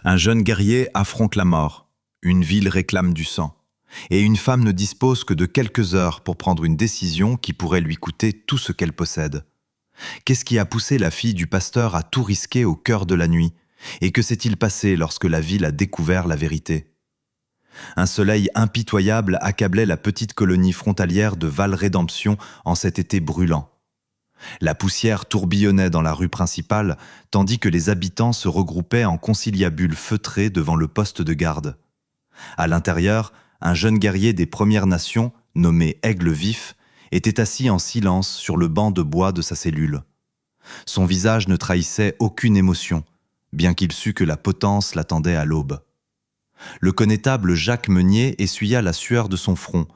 Un jeune guerrier affronte la mort. Une ville réclame du sang. Et une femme ne dispose que de quelques heures pour prendre une décision qui pourrait lui coûter tout ce qu'elle possède. Qu'est-ce qui a poussé la fille du pasteur à tout risquer au cœur de la nuit? Et que s'est-il passé lorsque la ville a découvert la vérité? Un soleil impitoyable accablait la petite colonie frontalière de Val-Rédemption en cet été brûlant. La poussière tourbillonnait dans la rue principale, tandis que les habitants se regroupaient en conciliabule feutré devant le poste de garde. À l'intérieur, un jeune guerrier des Premières Nations, nommé Aigle Vif, était assis en silence sur le banc de bois de sa cellule. Son visage ne trahissait aucune émotion, bien qu'il sût que la potence l'attendait à l'aube. Le connétable Jacques Meunier essuya la sueur de son front,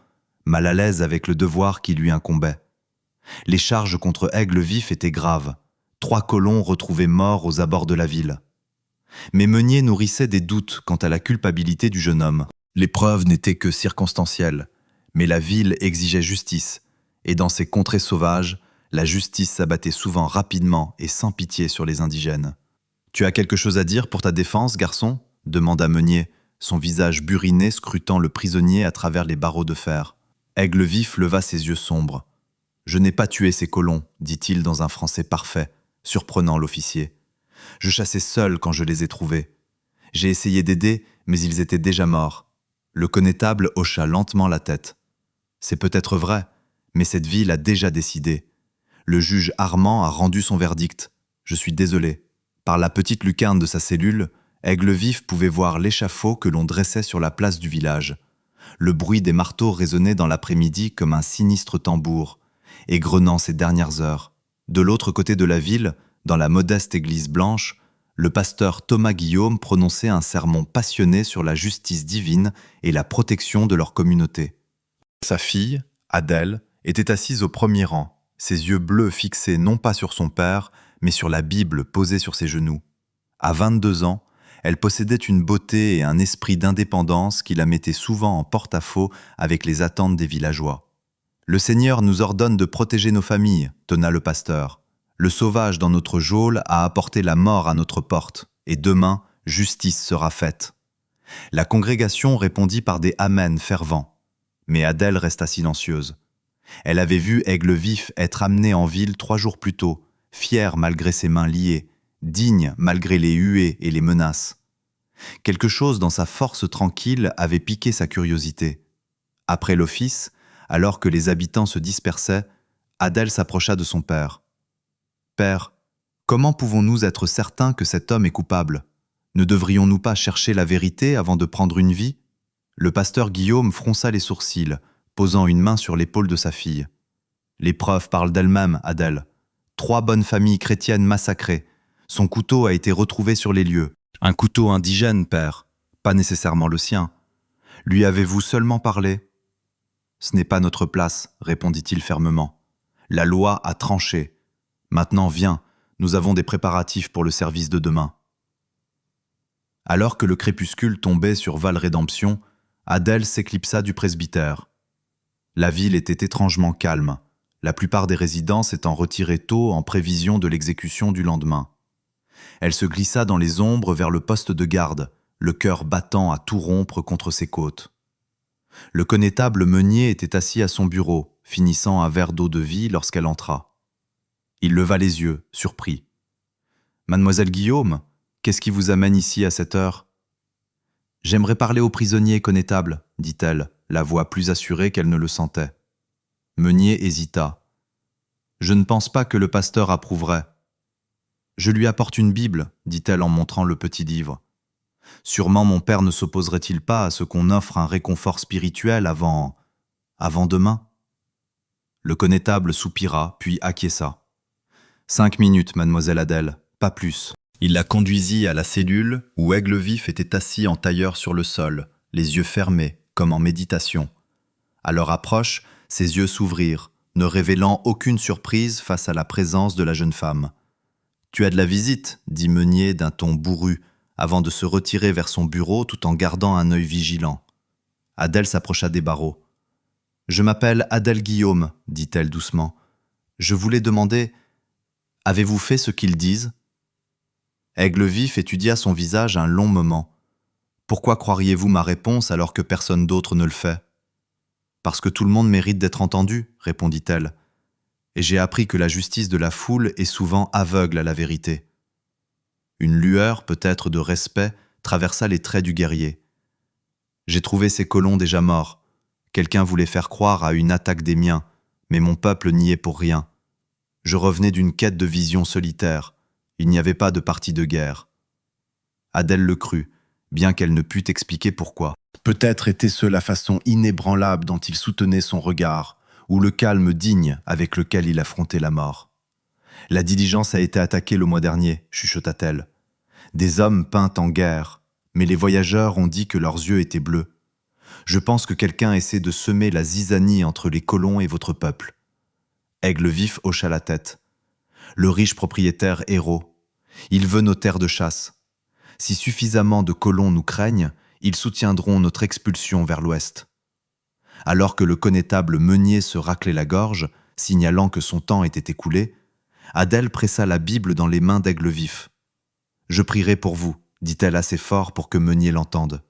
mal à l'aise avec le devoir qui lui incombait. Les charges contre Aigle Vif étaient graves. 3 colons retrouvés morts aux abords de la ville. Mais Meunier nourrissait des doutes quant à la culpabilité du jeune homme. Les preuves n'étaient que circonstancielles, mais la ville exigeait justice, et dans ces contrées sauvages, la justice s'abattait souvent rapidement et sans pitié sur les indigènes. « Tu as quelque chose à dire pour ta défense, garçon ?» demanda Meunier, son visage buriné scrutant le prisonnier à travers les barreaux de fer. Aigle Vif leva ses yeux sombres. « Je n'ai pas tué ces colons, dit-il dans un français parfait, surprenant l'officier. Je chassais seul quand je les ai trouvés. J'ai essayé d'aider, mais ils étaient déjà morts. » Le connétable hocha lentement la tête. « C'est peut-être vrai, mais cette ville a déjà décidé. Le juge Armand a rendu son verdict. Je suis désolé. » Par la petite lucarne de sa cellule, Aigle Vif pouvait voir l'échafaud que l'on dressait sur la place du village. Le bruit des marteaux résonnait dans l'après-midi comme un sinistre tambour, égrenant ses dernières heures. De l'autre côté de la ville, dans la modeste église blanche, le pasteur Thomas Guillaume prononçait un sermon passionné sur la justice divine et la protection de leur communauté. Sa fille, Adèle, était assise au premier rang, ses yeux bleus fixés non pas sur son père, mais sur la Bible posée sur ses genoux. À 22 ans, elle possédait une beauté et un esprit d'indépendance qui la mettaient souvent en porte-à-faux avec les attentes des villageois. « Le Seigneur nous ordonne de protéger nos familles, » tonna le pasteur. « Le sauvage dans notre geôle a apporté la mort à notre porte, et demain, justice sera faite. » La congrégation répondit par des amens fervents. Mais Adèle resta silencieuse. Elle avait vu Aigle Vif être amené en ville 3 jours plus tôt, fier malgré ses mains liées, digne malgré les huées et les menaces. Quelque chose dans sa force tranquille avait piqué sa curiosité. Après l'office, alors que les habitants se dispersaient, Adèle s'approcha de son père. « Père, comment pouvons-nous être certains que cet homme est coupable? Ne devrions-nous pas chercher la vérité avant de prendre une vie ?» Le pasteur Guillaume fronça les sourcils, posant une main sur l'épaule de sa fille. « Les preuves parlent d'elles-mêmes, Adèle. 3 bonnes familles chrétiennes massacrées. Son couteau a été retrouvé sur les lieux. Un couteau indigène, père, pas nécessairement le sien. Lui avez-vous seulement parlé ? » « Ce n'est pas notre place, répondit-il fermement. La loi a tranché. Maintenant viens, nous avons des préparatifs pour le service de demain. » Alors que le crépuscule tombait sur Val-Rédemption, Adèle s'éclipsa du presbytère. La ville était étrangement calme, la plupart des résidents s'étant retirés tôt en prévision de l'exécution du lendemain. Elle se glissa dans les ombres vers le poste de garde, le cœur battant à tout rompre contre ses côtes. Le connétable Meunier était assis à son bureau, finissant un verre d'eau de vie lorsqu'elle entra. Il leva les yeux, surpris. « Mademoiselle Guillaume, qu'est-ce qui vous amène ici à cette heure ?»« J'aimerais parler au prisonnier, connétable, » dit-elle, la voix plus assurée qu'elle ne le sentait. Meunier hésita. « Je ne pense pas que le pasteur approuverait. »« Je lui apporte une Bible, » dit-elle en montrant le petit livre. « Sûrement mon père ne s'opposerait-il pas à ce qu'on offre un réconfort spirituel avant demain ?» Le connétable soupira, puis acquiesça. « 5 minutes, mademoiselle Adèle, pas plus. » Il la conduisit à la cellule où Aigle Vif était assis en tailleur sur le sol, les yeux fermés, comme en méditation. À leur approche, ses yeux s'ouvrirent, ne révélant aucune surprise face à la présence de la jeune femme. « Tu as de la visite, » dit Meunier d'un ton bourru, avant de se retirer vers son bureau tout en gardant un œil vigilant. Adèle s'approcha des barreaux. « Je m'appelle Adèle Guillaume, » dit-elle doucement. « Je voulais demander, avez-vous fait ce qu'ils disent ?» Aigle-Vif étudia son visage un long moment. « Pourquoi croiriez-vous ma réponse alors que personne d'autre ne le fait ?»« Parce que tout le monde mérite d'être entendu, » répondit-elle. « Et j'ai appris que la justice de la foule est souvent aveugle à la vérité. » Une lueur, peut-être de respect, traversa les traits du guerrier. « J'ai trouvé ces colons déjà morts. Quelqu'un voulait faire croire à une attaque des miens, mais mon peuple n'y est pour rien. Je revenais d'une quête de vision solitaire. Il n'y avait pas de partie de guerre. » Adèle le crut, bien qu'elle ne pût expliquer pourquoi. Peut-être était-ce la façon inébranlable dont il soutenait son regard, ou le calme digne avec lequel il affrontait la mort. « La diligence a été attaquée le mois dernier, chuchota-t-elle. Des hommes peints en guerre, mais les voyageurs ont dit que leurs yeux étaient bleus. Je pense que quelqu'un essaie de semer la zizanie entre les colons et votre peuple. » Aigle-Vif hocha la tête. « Le riche propriétaire héros. Il veut nos terres de chasse. Si suffisamment de colons nous craignent, ils soutiendront notre expulsion vers l'ouest. » Alors que le connétable Meunier se raclait la gorge, signalant que son temps était écoulé, Adèle pressa la Bible dans les mains d'Aigle-Vif. « Je prierai pour vous, » dit-elle assez fort pour que Meunier l'entende.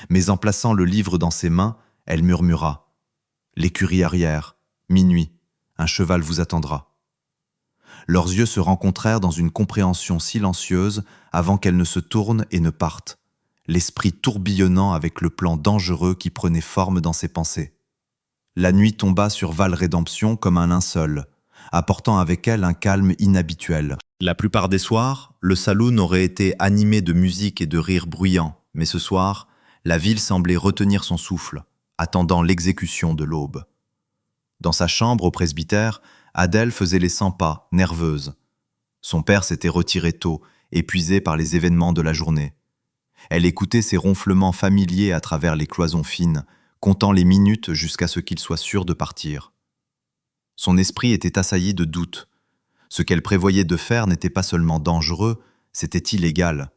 Mais en plaçant le livre dans ses mains, elle murmura. « L'écurie arrière, minuit, un cheval vous attendra. » Leurs yeux se rencontrèrent dans une compréhension silencieuse avant qu'elle ne se tourne et ne parte, l'esprit tourbillonnant avec le plan dangereux qui prenait forme dans ses pensées. La nuit tomba sur Val-Rédemption comme un linceul, apportant avec elle un calme inhabituel. La plupart des soirs, le saloon aurait été animé de musique et de rires bruyants, mais ce soir, la ville semblait retenir son souffle, attendant l'exécution de l'aube. Dans sa chambre au presbytère, Adèle faisait les 100 pas, nerveuse. Son père s'était retiré tôt, épuisé par les événements de la journée. Elle écoutait ses ronflements familiers à travers les cloisons fines, comptant les minutes jusqu'à ce qu'il soit sûr de partir. Son esprit était assailli de doutes. Ce qu'elle prévoyait de faire n'était pas seulement dangereux, c'était illégal.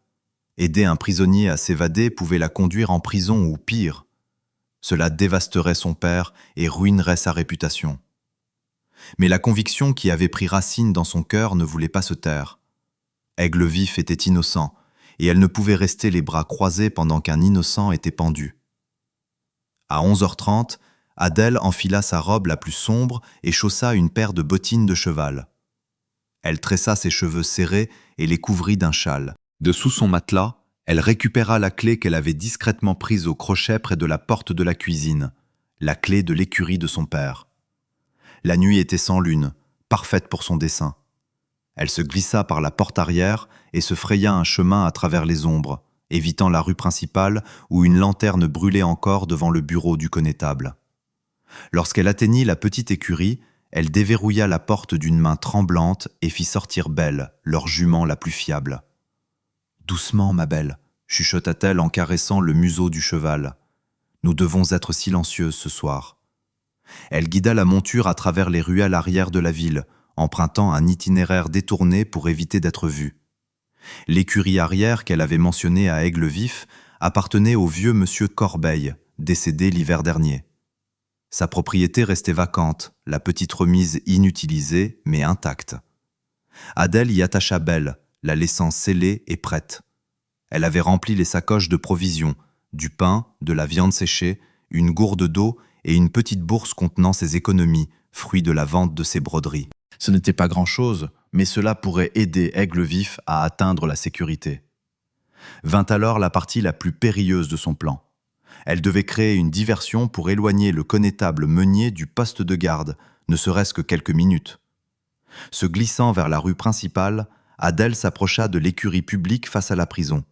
Aider un prisonnier à s'évader pouvait la conduire en prison ou pire. Cela dévasterait son père et ruinerait sa réputation. Mais la conviction qui avait pris racine dans son cœur ne voulait pas se taire. Aigle-Vif était innocent, et elle ne pouvait rester les bras croisés pendant qu'un innocent était pendu. À 11h30, Adèle enfila sa robe la plus sombre et chaussa une paire de bottines de cheval. Elle tressa ses cheveux serrés et les couvrit d'un châle. Dessous son matelas, elle récupéra la clé qu'elle avait discrètement prise au crochet près de la porte de la cuisine, la clé de l'écurie de son père. La nuit était sans lune, parfaite pour son dessein. Elle se glissa par la porte arrière et se fraya un chemin à travers les ombres, évitant la rue principale où une lanterne brûlait encore devant le bureau du connétable. Lorsqu'elle atteignit la petite écurie, elle déverrouilla la porte d'une main tremblante et fit sortir Belle, leur jument la plus fiable. « Doucement, ma belle » chuchota-t-elle en caressant le museau du cheval. « Nous devons être silencieuses ce soir. » Elle guida la monture à travers les ruelles arrière de la ville, empruntant un itinéraire détourné pour éviter d'être vue. L'écurie arrière qu'elle avait mentionnée à Aigle-Vif appartenait au vieux monsieur Corbeil, décédé l'hiver dernier. Sa propriété restait vacante, la petite remise inutilisée mais intacte. Adèle y attacha Belle, la laissant scellée et prête. Elle avait rempli les sacoches de provisions, du pain, de la viande séchée, une gourde d'eau et une petite bourse contenant ses économies, fruit de la vente de ses broderies. Ce n'était pas grand-chose, mais cela pourrait aider Aigle-Vif à atteindre la sécurité. Vint alors la partie la plus périlleuse de son plan. Elle devait créer une diversion pour éloigner le connétable Meunier du poste de garde, ne serait-ce que quelques minutes. Se glissant vers la rue principale, Adèle s'approcha de l'écurie publique face à la prison.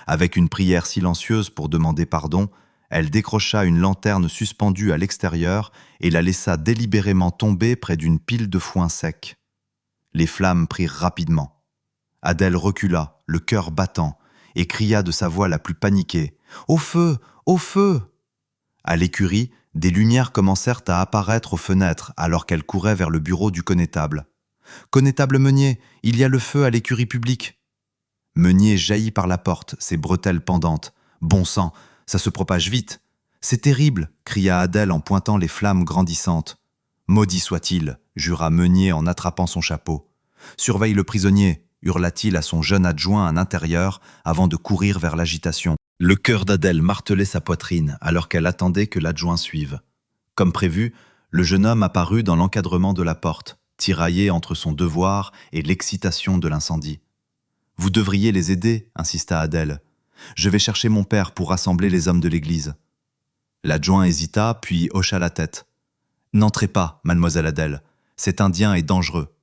Avec une prière silencieuse pour demander pardon, elle décrocha une lanterne suspendue à l'extérieur et la laissa délibérément tomber près d'une pile de foin sec. Les flammes prirent rapidement. Adèle recula, le cœur battant, et cria de sa voix la plus paniquée « Au feu ! Au feu !» À l'écurie, des lumières commencèrent à apparaître aux fenêtres alors qu'elle courait vers le bureau du connétable. « Connétable Meunier, il y a le feu à l'écurie publique !» Meunier jaillit par la porte, ses bretelles pendantes. « Bon sang, ça se propage vite !»« C'est terrible !» cria Adèle en pointant les flammes grandissantes. « Maudit soit-il !» jura Meunier en attrapant son chapeau. « Surveille le prisonnier, hurla-t-il à son jeune adjoint à l'intérieur avant de courir vers l'agitation. Le cœur d'Adèle martelait sa poitrine alors qu'elle attendait que l'adjoint suive. Comme prévu, le jeune homme apparut dans l'encadrement de la porte, tiraillé entre son devoir et l'excitation de l'incendie. « Vous devriez les aider, » insista Adèle. « Je vais chercher mon père pour rassembler les hommes de l'église. » L'adjoint hésita, puis hocha la tête. « N'entrez pas, mademoiselle Adèle, cet Indien est dangereux. »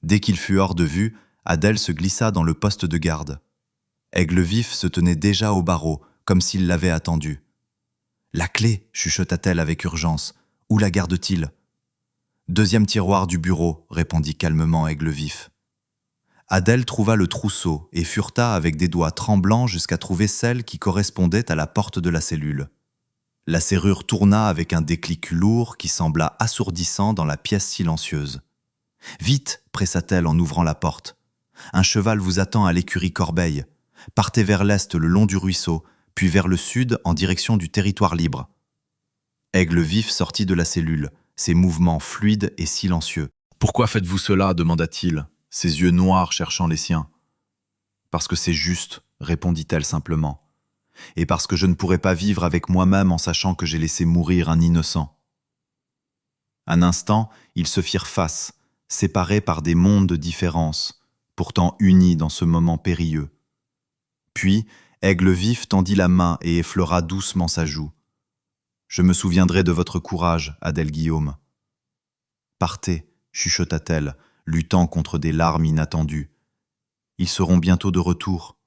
Dès qu'il fut hors de vue, Adèle se glissa dans le poste de garde. Aigle-Vif se tenait déjà au barreau, comme s'il l'avait attendu. « La clé !» chuchota-t-elle avec urgence. « Où la garde-t-il » ? « Deuxième tiroir du bureau » répondit calmement Aigle-Vif. Adèle trouva le trousseau et fureta avec des doigts tremblants jusqu'à trouver celle qui correspondait à la porte de la cellule. La serrure tourna avec un déclic lourd qui sembla assourdissant dans la pièce silencieuse. « Vite !» pressa-t-elle en ouvrant la porte. « Un cheval vous attend à l'écurie Corbeil. Partez vers l'est le long du ruisseau, puis vers le sud en direction du territoire libre. » Aigle-Vif sortit de la cellule, ses mouvements fluides et silencieux. « Pourquoi faites-vous cela » demanda-t-il, ses yeux noirs cherchant les siens. « Parce que c'est juste » répondit-elle simplement. « Et parce que je ne pourrais pas vivre avec moi-même en sachant que j'ai laissé mourir un innocent. » Un instant, ils se firent face, séparés par des mondes de différence, pourtant unis dans ce moment périlleux. Puis, Aigle-Vif tendit la main et effleura doucement sa joue. « Je me souviendrai de votre courage, Adèle Guillaume. »« Partez, » chuchota-t-elle, luttant contre des larmes inattendues. « Ils seront bientôt de retour. »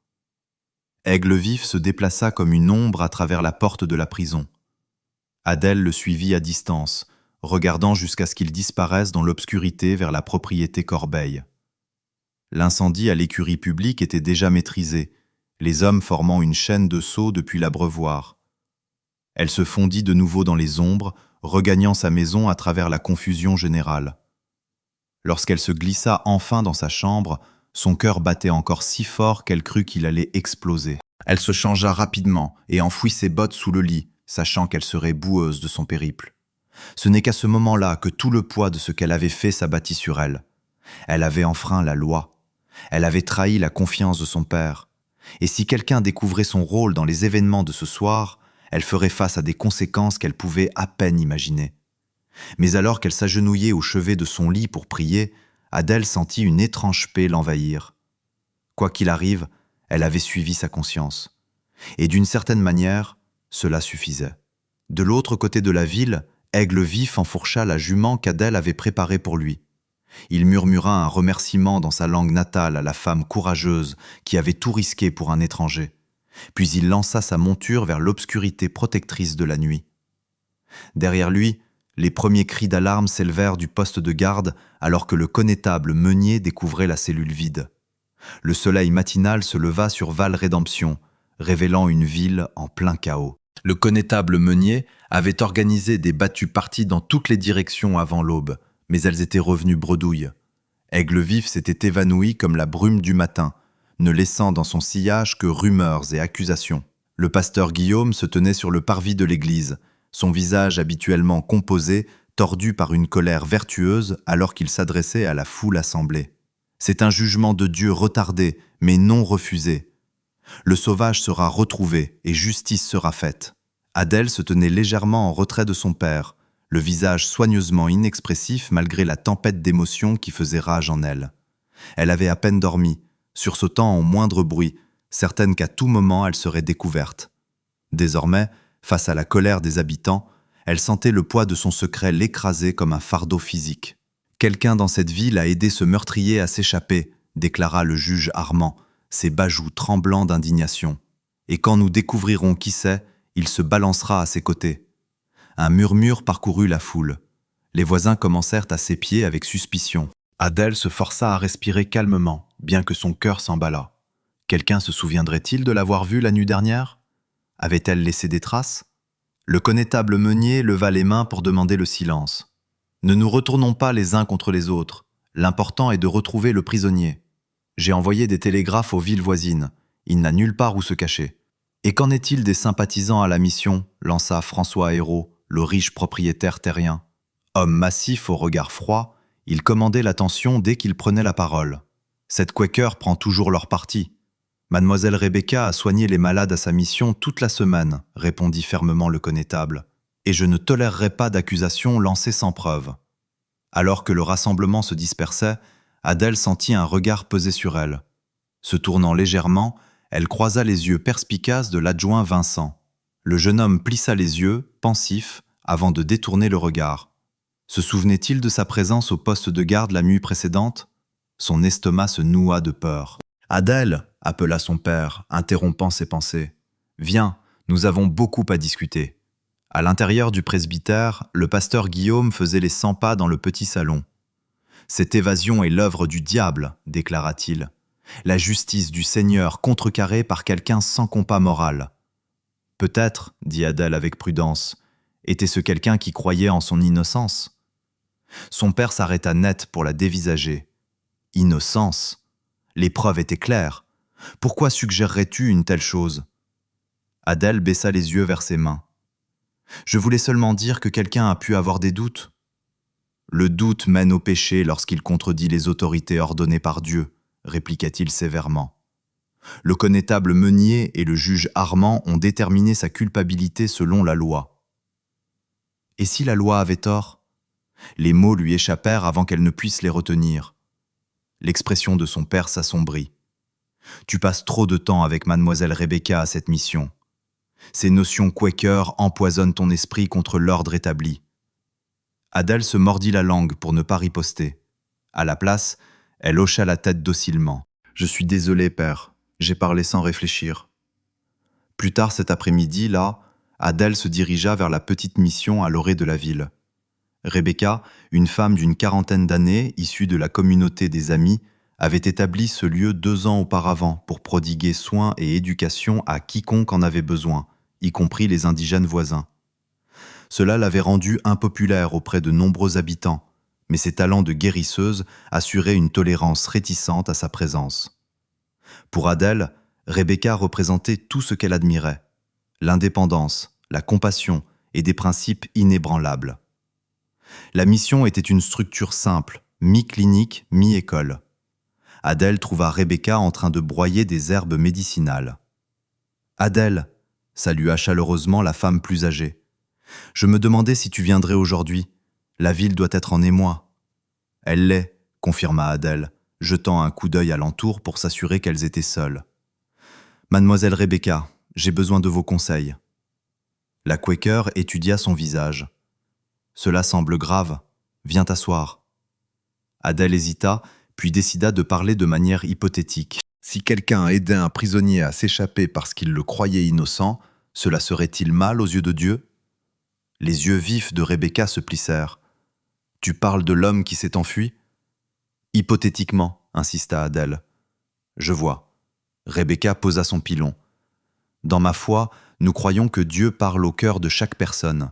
Aigle-Vif se déplaça comme une ombre à travers la porte de la prison. Adèle le suivit à distance, regardant jusqu'à ce qu'il disparaisse dans l'obscurité vers la propriété Corbeil. L'incendie à l'écurie publique était déjà maîtrisé, les hommes formant une chaîne de sauts depuis l'abreuvoir. Elle se fondit de nouveau dans les ombres, regagnant sa maison à travers la confusion générale. Lorsqu'elle se glissa enfin dans sa chambre, son cœur battait encore si fort qu'elle crut qu'il allait exploser. Elle se changea rapidement et enfouit ses bottes sous le lit, sachant qu'elle serait boueuse de son périple. Ce n'est qu'à ce moment-là que tout le poids de ce qu'elle avait fait s'abattit sur elle. Elle avait enfreint la loi. Elle avait trahi la confiance de son père. Et si quelqu'un découvrait son rôle dans les événements de ce soir, elle ferait face à des conséquences qu'elle pouvait à peine imaginer. Mais alors qu'elle s'agenouillait au chevet de son lit pour prier, Adèle sentit une étrange paix l'envahir. Quoi qu'il arrive, elle avait suivi sa conscience. Et d'une certaine manière, cela suffisait. De l'autre côté de la ville, Aigle-Vif enfourcha la jument qu'Adèle avait préparée pour lui. Il murmura un remerciement dans sa langue natale à la femme courageuse qui avait tout risqué pour un étranger. Puis il lança sa monture vers l'obscurité protectrice de la nuit. Derrière lui, les premiers cris d'alarme s'élevèrent du poste de garde alors que le connétable Meunier découvrait la cellule vide. Le soleil matinal se leva sur Val-Rédemption, révélant une ville en plein chaos. Le connétable Meunier avait organisé des battues-parties dans toutes les directions avant l'aube, mais elles étaient revenues bredouilles. Aigle-Vif s'était évanoui comme la brume du matin, ne laissant dans son sillage que rumeurs et accusations. Le pasteur Guillaume se tenait sur le parvis de l'église, son visage habituellement composé, tordu par une colère vertueuse alors qu'il s'adressait à la foule assemblée. C'est un jugement de Dieu retardé, mais non refusé. Le sauvage sera retrouvé et justice sera faite. Adèle se tenait légèrement en retrait de son père, le visage soigneusement inexpressif malgré la tempête d'émotions qui faisait rage en elle. Elle avait à peine dormi, sursautant au moindre bruit, certaine qu'à tout moment elle serait découverte. Désormais, face à la colère des habitants, elle sentait le poids de son secret l'écraser comme un fardeau physique. « Quelqu'un dans cette ville a aidé ce meurtrier à s'échapper », déclara le juge Armand, ses bajous tremblants d'indignation. « Et quand nous découvrirons qui c'est, il se balancera à ses côtés. » Un murmure parcourut la foule. Les voisins commencèrent à s'épier avec suspicion. Adèle se força à respirer calmement, bien que son cœur s'emballât. Quelqu'un se souviendrait-il de l'avoir vue la nuit dernière ? Avait-elle laissé des traces ? Le connétable Meunier leva les mains pour demander le silence. « Ne nous retournons pas les uns contre les autres. L'important est de retrouver le prisonnier. J'ai envoyé des télégraphes aux villes voisines. Il n'a nulle part où se cacher. » « Et qu'en est-il des sympathisants à la mission ?» lança François Ayrault, le riche propriétaire terrien. Homme massif au regard froid, il commandait l'attention dès qu'il prenait la parole. Cette Quaker prend toujours leur parti. Mademoiselle Rebecca a soigné les malades à sa mission toute la semaine, répondit fermement le connétable, et je ne tolérerai pas d'accusations lancées sans preuve. Alors que le rassemblement se dispersait, Adèle sentit un regard peser sur elle. Se tournant légèrement, elle croisa les yeux perspicaces de l'adjoint Vincent. Le jeune homme plissa les yeux, pensif, avant de détourner le regard. Se souvenait-il de sa présence au poste de garde la nuit précédente? Son estomac se noua de peur. « Adèle !» appela son père, interrompant ses pensées. « Viens, nous avons beaucoup à discuter. » À l'intérieur du presbytère, le pasteur Guillaume faisait les 100 pas dans le petit salon. « Cette évasion est l'œuvre du diable, déclara-t-il. La justice du Seigneur contrecarrée par quelqu'un sans compas moral. » Peut-être, dit Adèle avec prudence, était-ce quelqu'un qui croyait en son innocence? Son père s'arrêta net pour la dévisager. Innocence? Les preuves étaient claires. Pourquoi suggérerais-tu une telle chose? Adèle baissa les yeux vers ses mains. Je voulais seulement dire que quelqu'un a pu avoir des doutes. Le doute mène au péché lorsqu'il contredit les autorités ordonnées par Dieu, répliqua-t-il sévèrement. Le connétable Meunier et le juge Armand ont déterminé sa culpabilité selon la loi. Et si la loi avait tort? Les mots lui échappèrent avant qu'elle ne puisse les retenir. L'expression de son père s'assombrit. Tu passes trop de temps avec mademoiselle Rebecca à cette mission. Ces notions Quaker empoisonnent ton esprit contre l'ordre établi. Adèle se mordit la langue pour ne pas riposter. À la place, elle hocha la tête docilement. Je suis désolé, père. J'ai parlé sans réfléchir. Plus tard cet après-midi, là, Adèle se dirigea vers la petite mission à l'orée de la ville. Rebecca, une femme d'une 40aine d'années, issue de la communauté des amis, avait établi ce lieu 2 ans auparavant pour prodiguer soins et éducation à quiconque en avait besoin, y compris les indigènes voisins. Cela l'avait rendue impopulaire auprès de nombreux habitants, mais ses talents de guérisseuse assuraient une tolérance réticente à sa présence. Pour Adèle, Rebecca représentait tout ce qu'elle admirait, l'indépendance, la compassion et des principes inébranlables. La mission était une structure simple, mi-clinique, mi-école. Adèle trouva Rebecca en train de broyer des herbes médicinales. « Adèle !» salua chaleureusement la femme plus âgée. « Je me demandais si tu viendrais aujourd'hui. La ville doit être en émoi. »« Elle l'est, » confirma Adèle, jetant un coup d'œil alentour pour s'assurer qu'elles étaient seules. « Mademoiselle Rebecca, j'ai besoin de vos conseils. » La Quaker étudia son visage. « Cela semble grave. Viens t'asseoir. » Adèle hésita, puis décida de parler de manière hypothétique. Si quelqu'un aidait un prisonnier à s'échapper parce qu'il le croyait innocent, cela serait-il mal aux yeux de Dieu? Les yeux vifs de Rebecca se plissèrent. « Tu parles de l'homme qui s'est enfui ?»« Hypothétiquement, insista Adèle. »« Je vois. » Rebecca posa son pilon. « Dans ma foi, nous croyons que Dieu parle au cœur de chaque personne.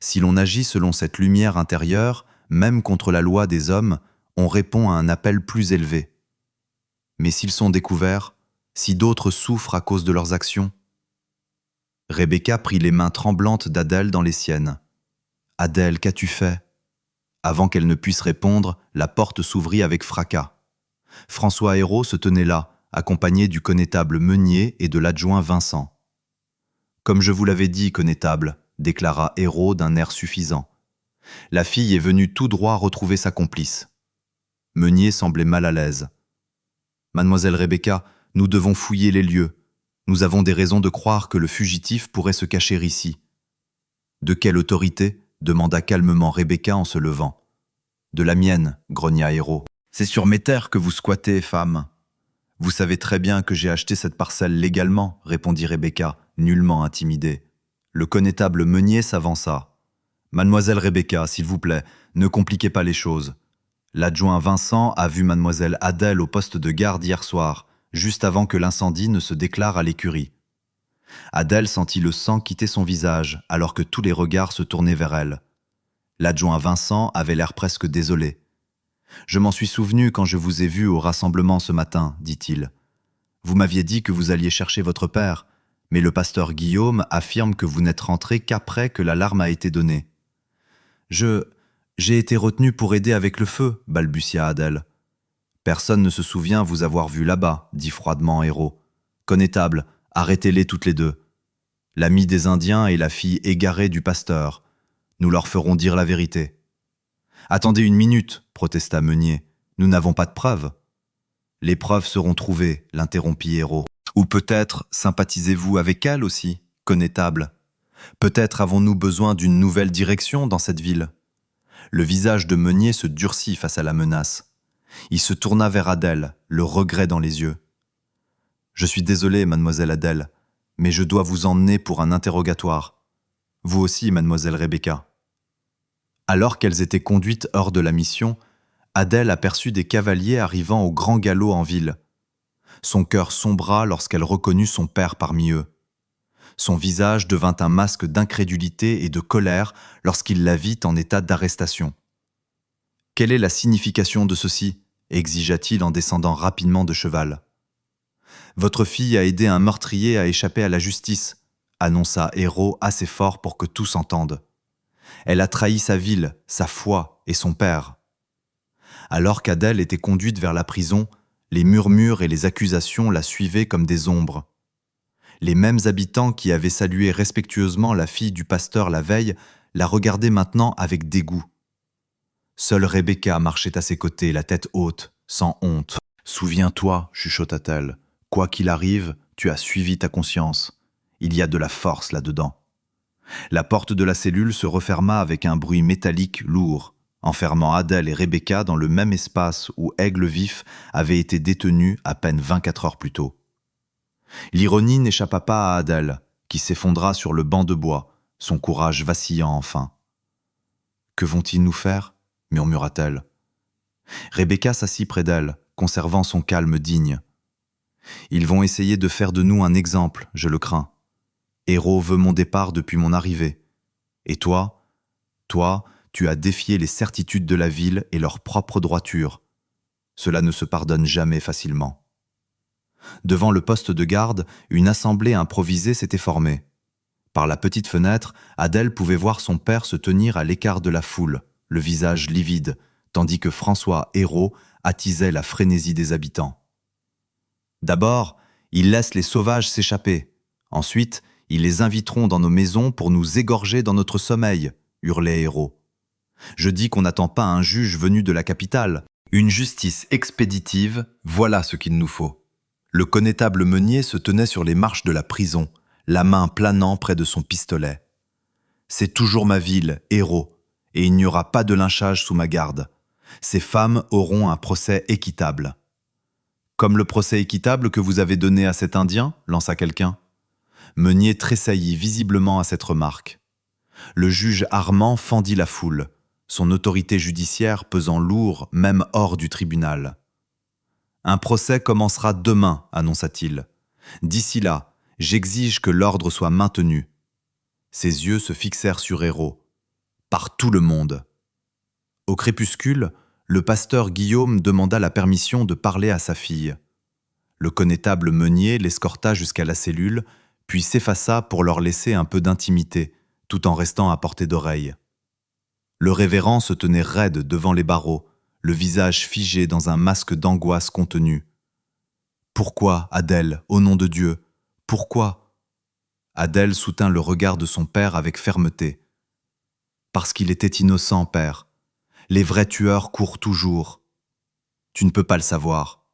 Si l'on agit selon cette lumière intérieure, même contre la loi des hommes, on répond à un appel plus élevé. Mais s'ils sont découverts, si d'autres souffrent à cause de leurs actions? Rebecca prit les mains tremblantes d'Adèle dans les siennes. « Adèle, qu'as-tu fait ?» Avant qu'elle ne puisse répondre, la porte s'ouvrit avec fracas. François Hérault se tenait là, accompagné du connétable Meunier et de l'adjoint Vincent. « Comme je vous l'avais dit, connétable, » déclara Hérault d'un air suffisant. « La fille est venue tout droit retrouver sa complice. » Meunier semblait mal à l'aise. « Mademoiselle Rebecca, nous devons fouiller les lieux. Nous avons des raisons de croire que le fugitif pourrait se cacher ici. »« De quelle autorité ?» demanda calmement Rebecca en se levant. « De la mienne, » grogna Hérault. « C'est sur mes terres que vous squattez, femme. »« Vous savez très bien que j'ai acheté cette parcelle légalement, » répondit Rebecca, nullement intimidée. Le connétable Meunier s'avança. « Mademoiselle Rebecca, s'il vous plaît, ne compliquez pas les choses. L'adjoint Vincent a vu mademoiselle Adèle au poste de garde hier soir, juste avant que l'incendie ne se déclare à l'écurie. » Adèle sentit le sang quitter son visage alors que tous les regards se tournaient vers elle. L'adjoint Vincent avait l'air presque désolé. « Je m'en suis souvenu quand je vous ai vu au rassemblement ce matin, dit-il. Vous m'aviez dit que vous alliez chercher votre père, mais le pasteur Guillaume affirme que vous n'êtes rentré qu'après que l'alarme a été donnée. »« J'ai été retenu pour aider avec le feu, balbutia Adèle. Personne ne se souvient vous avoir vu là-bas, dit froidement Hérault. Connétable, arrêtez-les toutes les deux. L'ami des Indiens et la fille égarée du pasteur. Nous leur ferons dire la vérité. Attendez une minute, protesta Meunier. Nous n'avons pas de preuves. Les preuves seront trouvées, l'interrompit Hérault. Ou peut-être sympathisez-vous avec elle aussi, connétable. Peut-être avons-nous besoin d'une nouvelle direction dans cette ville. Le visage de Meunier se durcit face à la menace. Il se tourna vers Adèle, le regret dans les yeux. « Je suis désolé, mademoiselle Adèle, mais je dois vous emmener pour un interrogatoire. Vous aussi, mademoiselle Rebecca. » Alors qu'elles étaient conduites hors de la mission, Adèle aperçut des cavaliers arrivant au grand galop en ville. Son cœur sombra lorsqu'elle reconnut son père parmi eux. Son visage devint un masque d'incrédulité et de colère lorsqu'il la vit en état d'arrestation. « Quelle est la signification de ceci ?» exigea-t-il en descendant rapidement de cheval. « Votre fille a aidé un meurtrier à échapper à la justice, » annonça Hérault assez fort pour que tous entendent. « Elle a trahi sa ville, sa foi et son père. » Alors qu'Adèle était conduite vers la prison, les murmures et les accusations la suivaient comme des ombres. Les mêmes habitants qui avaient salué respectueusement la fille du pasteur la veille la regardaient maintenant avec dégoût. Seule Rebecca marchait à ses côtés, la tête haute, sans honte. « Souviens-toi, chuchota-t-elle, quoi qu'il arrive, tu as suivi ta conscience. Il y a de la force là-dedans. » La porte de la cellule se referma avec un bruit métallique lourd, enfermant Adèle et Rebecca dans le même espace où Aigle Vif avait été détenu à peine 24 heures plus tôt. L'ironie n'échappa pas à Adèle, qui s'effondra sur le banc de bois, son courage vacillant enfin. « Que vont-ils nous faire ?» murmura-t-elle. Rebecca s'assit près d'elle, conservant son calme digne. « Ils vont essayer de faire de nous un exemple, je le crains. Hérault veut mon départ depuis mon arrivée. Et toi, tu as défié les certitudes de la ville et leur propre droiture. Cela ne se pardonne jamais facilement. » Devant le poste de garde, une assemblée improvisée s'était formée. Par la petite fenêtre, Adèle pouvait voir son père se tenir à l'écart de la foule, le visage livide, tandis que François Hérault attisait la frénésie des habitants. D'abord, ils laissent les sauvages s'échapper. Ensuite, ils les inviteront dans nos maisons pour nous égorger dans notre sommeil, hurlait Hérault. Je dis qu'on n'attend pas un juge venu de la capitale. Une justice expéditive, voilà ce qu'il nous faut. Le connétable Meunier se tenait sur les marches de la prison, la main planant près de son pistolet. « C'est toujours ma ville, Hérault, et il n'y aura pas de lynchage sous ma garde. Ces femmes auront un procès équitable. » « Comme le procès équitable que vous avez donné à cet Indien ?» lança quelqu'un. Meunier tressaillit visiblement à cette remarque. Le juge Armand fendit la foule, son autorité judiciaire pesant lourd même hors du tribunal. « Un procès commencera demain, annonça-t-il. D'ici là, j'exige que l'ordre soit maintenu. » Ses yeux se fixèrent sur Hérault. « Par tout le monde. » Au crépuscule, le pasteur Guillaume demanda la permission de parler à sa fille. Le connétable Meunier l'escorta jusqu'à la cellule, puis s'effaça pour leur laisser un peu d'intimité, tout en restant à portée d'oreille. Le révérend se tenait raide devant les barreaux, le visage figé dans un masque d'angoisse contenue. « Pourquoi, Adèle, au nom de Dieu? Pourquoi ?» Adèle soutint le regard de son père avec fermeté. « Parce qu'il était innocent, père. Les vrais tueurs courent toujours. Tu ne peux pas le savoir. »«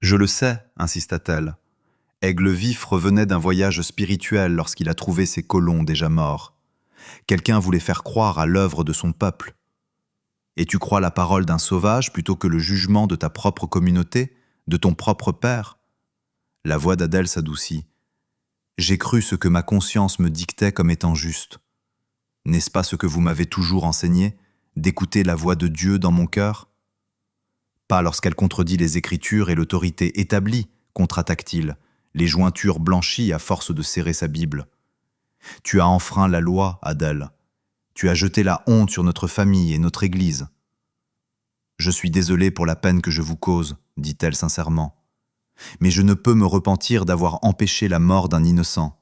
Je le sais, insista-t-elle. Aigle Vif revenait d'un voyage spirituel lorsqu'il a trouvé ses colons déjà morts. Quelqu'un voulait faire croire à l'œuvre de son peuple. Et tu crois la parole d'un sauvage plutôt que le jugement de ta propre communauté, de ton propre père ?» La voix d'Adèle s'adoucit. « J'ai cru ce que ma conscience me dictait comme étant juste. N'est-ce pas ce que vous m'avez toujours enseigné, d'écouter la voix de Dieu dans mon cœur ? Pas lorsqu'elle contredit les Écritures et l'autorité établie, contre-attaque-t-il, les jointures blanchies à force de serrer sa Bible. Tu as enfreint la loi, Adèle. Tu as jeté la honte sur notre famille et notre Église. Je suis désolée pour la peine que je vous cause, dit-elle sincèrement. Mais je ne peux me repentir d'avoir empêché la mort d'un innocent.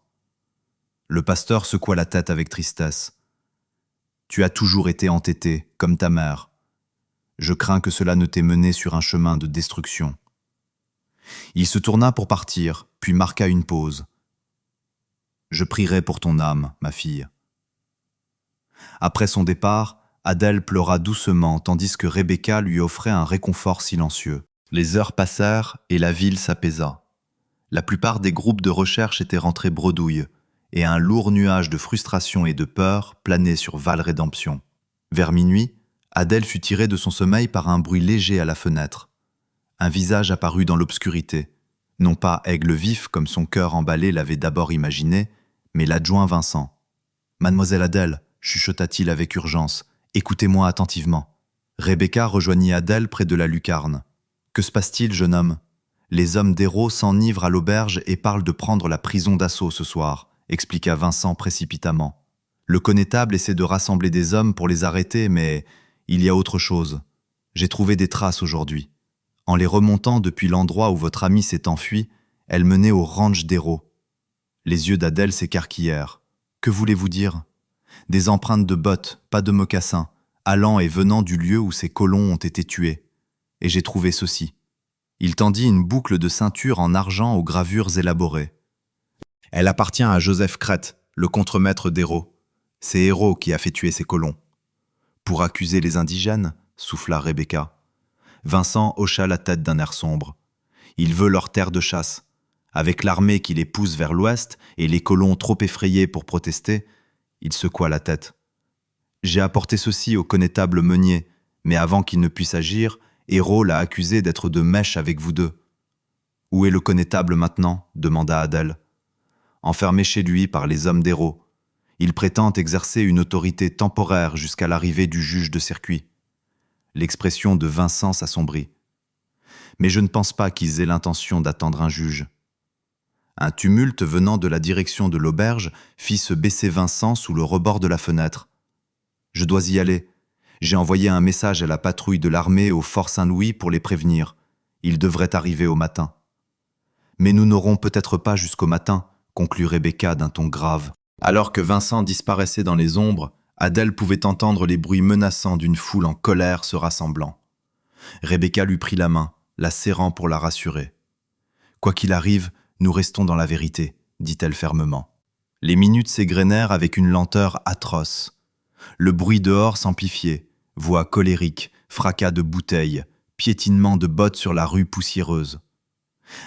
Le pasteur secoua la tête avec tristesse. Tu as toujours été entêté, comme ta mère. Je crains que cela ne t'ait mené sur un chemin de destruction. » Il se tourna pour partir, puis marqua une pause. « Je prierai pour ton âme, ma fille. » Après son départ, Adèle pleura doucement tandis que Rebecca lui offrait un réconfort silencieux. Les heures passèrent et la ville s'apaisa. La plupart des groupes de recherche étaient rentrés bredouille, et un lourd nuage de frustration et de peur planait sur Val-Rédemption. Vers minuit, Adèle fut tirée de son sommeil par un bruit léger à la fenêtre. Un visage apparut dans l'obscurité, non pas Aigle Vif comme son cœur emballé l'avait d'abord imaginé, mais l'adjoint Vincent. « Mademoiselle Adèle, » chuchota-t-il avec urgence, « écoutez-moi attentivement. » Rebecca rejoignit Adèle près de la lucarne. « Que se passe-t-il, jeune homme ? Les hommes d'Hérault s'enivrent à l'auberge et parlent de prendre la prison d'assaut ce soir, » expliqua Vincent précipitamment. Le connétable essaie de rassembler des hommes pour les arrêter, mais il y a autre chose. J'ai trouvé des traces aujourd'hui. En les remontant depuis l'endroit où votre ami s'est enfui, elles menaient au ranch d'Hérault. Les yeux d'Adèle s'écarquillèrent. Que voulez-vous dire ? Des empreintes de bottes, pas de mocassins, allant et venant du lieu où ces colons ont été tués. Et j'ai trouvé ceci. Il tendit une boucle de ceinture en argent aux gravures élaborées. Elle appartient à Joseph Crête, le contremaître d'Hérault. C'est Hérault qui a fait tuer ces colons. Pour accuser les indigènes, souffla Rebecca. Vincent hocha la tête d'un air sombre. Il veut leur terre de chasse. Avec l'armée qui les pousse vers l'ouest et les colons trop effrayés pour protester, il secoua la tête. J'ai apporté ceci au connétable Meunier, mais avant qu'il ne puisse agir, Hérault l'a accusé d'être de mèche avec vous deux. Où est le connétable maintenant ? Demanda Adèle. Enfermé chez lui par les hommes d'Hérault. Il prétend exercer une autorité temporaire jusqu'à l'arrivée du juge de circuit. L'expression de Vincent s'assombrit. Mais je ne pense pas qu'ils aient l'intention d'attendre un juge. Un tumulte venant de la direction de l'auberge fit se baisser Vincent sous le rebord de la fenêtre. « Je dois y aller. J'ai envoyé un message à la patrouille de l'armée au Fort Saint-Louis pour les prévenir. Ils devraient arriver au matin. » « Mais nous n'aurons peut-être pas jusqu'au matin, » conclut Rebecca d'un ton grave. Alors que Vincent disparaissait dans les ombres, Adèle pouvait entendre les bruits menaçants d'une foule en colère se rassemblant. Rebecca lui prit la main, la serrant pour la rassurer. « Quoi qu'il arrive, nous restons dans la vérité, » dit-elle fermement. Les minutes s'égrenèrent avec une lenteur atroce. Le bruit dehors s'amplifiait, voix colériques, fracas de bouteilles, piétinement de bottes sur la rue poussiéreuse.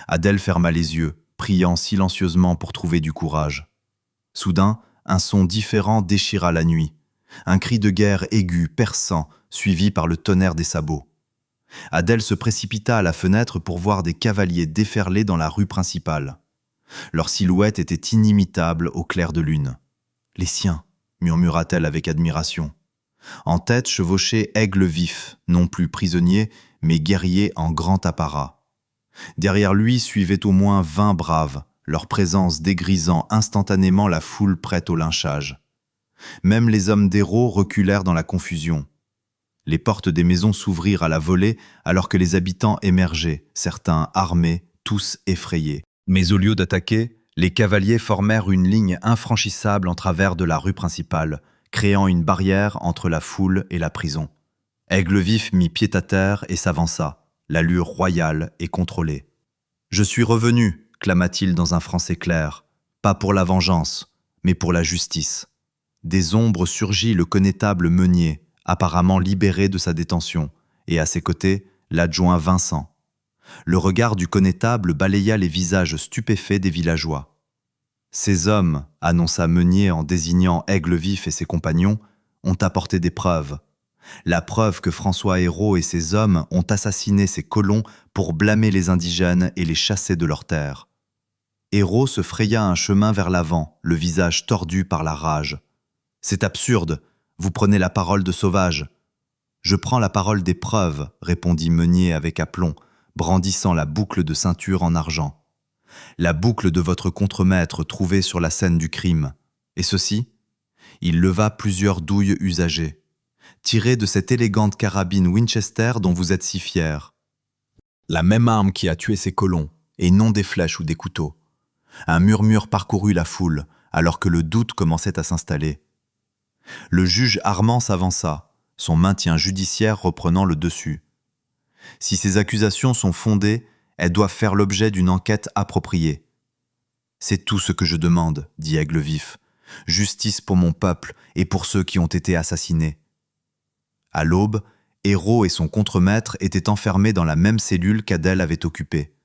Adèle ferma les yeux, priant silencieusement pour trouver du courage. Soudain, un son différent déchira la nuit. Un cri de guerre aigu, perçant, suivi par le tonnerre des sabots. Adèle se précipita à la fenêtre pour voir des cavaliers déferler dans la rue principale. Leur silhouette était inimitable au clair de lune. « Les siens !» murmura-t-elle avec admiration. En tête chevauchait Aigle Vif, non plus prisonnier, mais guerrier en grand apparat. Derrière lui suivaient au moins 20 braves, leur présence dégrisant instantanément la foule prête au lynchage. Même les hommes d'Hérault reculèrent dans la confusion. Les portes des maisons s'ouvrirent à la volée alors que les habitants émergeaient, certains armés, tous effrayés. Mais au lieu d'attaquer, les cavaliers formèrent une ligne infranchissable en travers de la rue principale, créant une barrière entre la foule et la prison. Aigle Vif mit pied à terre et s'avança, l'allure royale et contrôlée. « Je suis revenu », clama-t-il dans un français clair, « pas pour la vengeance, mais pour la justice. » Des ombres surgit le connétable Meunier, apparemment libéré de sa détention, et à ses côtés, l'adjoint Vincent. Le regard du connétable balaya les visages stupéfaits des villageois. « Ces hommes, » annonça Meunier en désignant Aigle Vif et ses compagnons, « ont apporté des preuves. La preuve que François Hérault et ses hommes ont assassiné ces colons pour blâmer les indigènes et les chasser de leurs terres. » Hérault se fraya un chemin vers l'avant, le visage tordu par la rage. « C'est absurde, vous prenez la parole de sauvage. »« Je prends la parole des preuves, » répondit Meunier avec aplomb, brandissant la boucle de ceinture en argent. « La boucle de votre contremaître trouvée sur la scène du crime. Et ceci ?» Il leva plusieurs douilles usagées. « Tirées de cette élégante carabine Winchester dont vous êtes si fier. La même arme qui a tué ces colons, et non des flèches ou des couteaux. » Un murmure parcourut la foule, alors que le doute commençait à s'installer. Le juge Armand s'avança, son maintien judiciaire reprenant le dessus. Si ces accusations sont fondées, elles doivent faire l'objet d'une enquête appropriée. C'est tout ce que je demande, dit Aigle Vif. Justice pour mon peuple et pour ceux qui ont été assassinés. À l'aube, Hérault et son contremaître étaient enfermés dans la même cellule qu'Adèle avait occupée.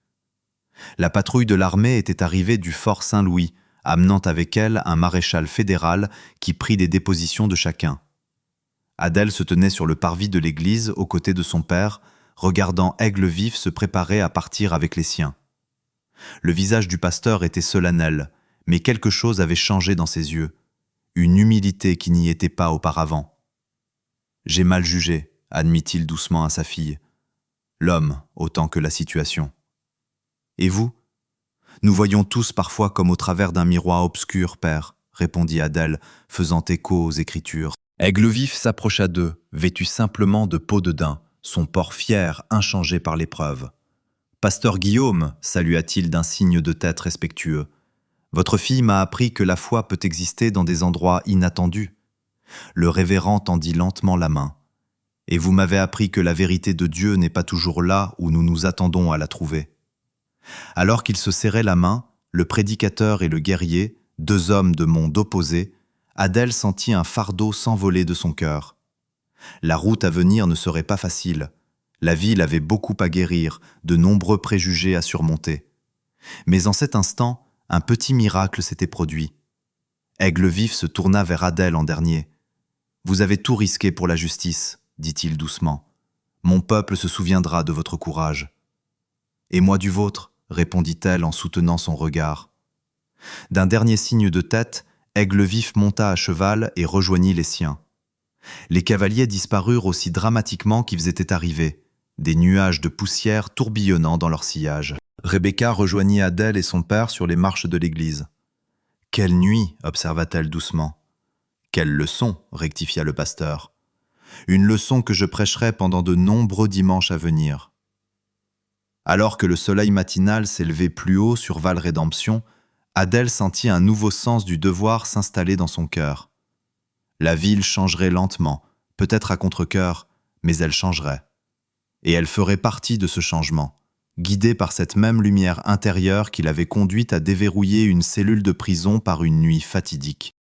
La patrouille de l'armée était arrivée du fort Saint-Louis, amenant avec elle un maréchal fédéral qui prit des dépositions de chacun. Adèle se tenait sur le parvis de l'église aux côtés de son père, regardant Aigle Vif se préparer à partir avec les siens. Le visage du pasteur était solennel, mais quelque chose avait changé dans ses yeux, une humilité qui n'y était pas auparavant. « J'ai mal jugé », admit-il doucement à sa fille. « L'homme autant que la situation. » « Et vous ? Nous voyons tous parfois comme au travers d'un miroir obscur, père, » répondit Adèle, faisant écho aux Écritures. Aigle Vif s'approcha d'eux, vêtu simplement de peau de daim, son port fier, inchangé par l'épreuve. « Pasteur Guillaume, salua-t-il d'un signe de tête respectueux, votre fille m'a appris que la foi peut exister dans des endroits inattendus. » Le révérend tendit lentement la main. « Et vous m'avez appris que la vérité de Dieu n'est pas toujours là où nous nous attendons à la trouver. » Alors qu'ils se serraient la main, le prédicateur et le guerrier, deux hommes de monde opposés, Adèle sentit un fardeau s'envoler de son cœur. La route à venir ne serait pas facile. La ville avait beaucoup à guérir, de nombreux préjugés à surmonter. Mais en cet instant, un petit miracle s'était produit. Aigle Vif se tourna vers Adèle en dernier. « Vous avez tout risqué pour la justice, » dit-il doucement. « Mon peuple se souviendra de votre courage. »« Et moi du vôtre ?» répondit-elle en soutenant son regard. D'un dernier signe de tête, Aigle Vif monta à cheval et rejoignit les siens. Les cavaliers disparurent aussi dramatiquement qu'ils étaient arrivés, des nuages de poussière tourbillonnant dans leur sillage. Rebecca rejoignit Adèle et son père sur les marches de l'église. « Quelle nuit !» observa-t-elle doucement. « Quelle leçon !» rectifia le pasteur. « Une leçon que je prêcherai pendant de nombreux dimanches à venir. » Alors que le soleil matinal s'élevait plus haut sur Val-Rédemption, Adèle sentit un nouveau sens du devoir s'installer dans son cœur. La ville changerait lentement, peut-être à contre-cœur, mais elle changerait. Et elle ferait partie de ce changement, guidée par cette même lumière intérieure qui l'avait conduite à déverrouiller une cellule de prison par une nuit fatidique.